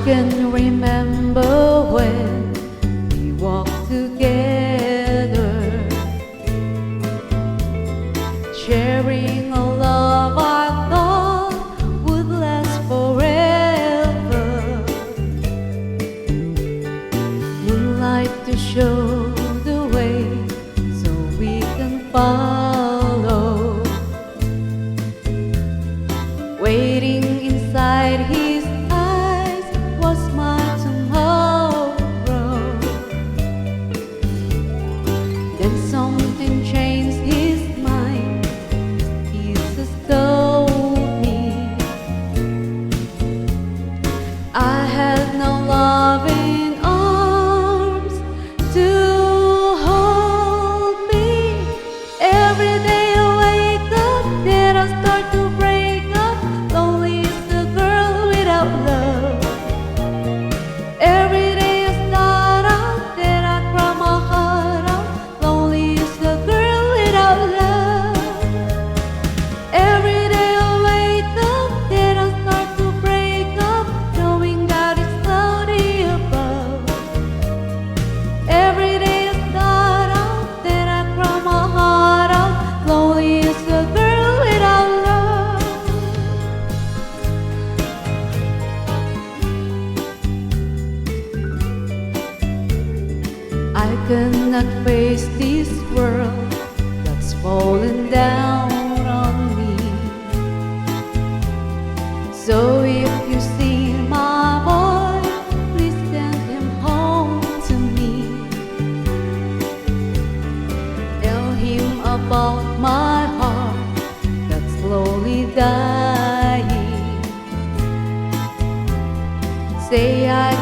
can remember when we walked together, sharing a love I thought would last forever. Moonlight to show the way so we can follow, waiting inside his eyes was my tomorrow. Then something changed his mind, his kisses told me I had no loving arms to hold me. Every day I wake up, then I start to break up. Lonely is the girl without love. Every day I start out, then I cry my heart out. Lonely is the girl without love. Every day I wake up, then I start to break up, knowing God is cloudy above. Every day I start out, then I cry my heart out. Lonely is the girl without love. I cannot face this world that's falling down on me. So if you see my boy, please send him home to me. Tell him about my heart that's slowly dying. Say I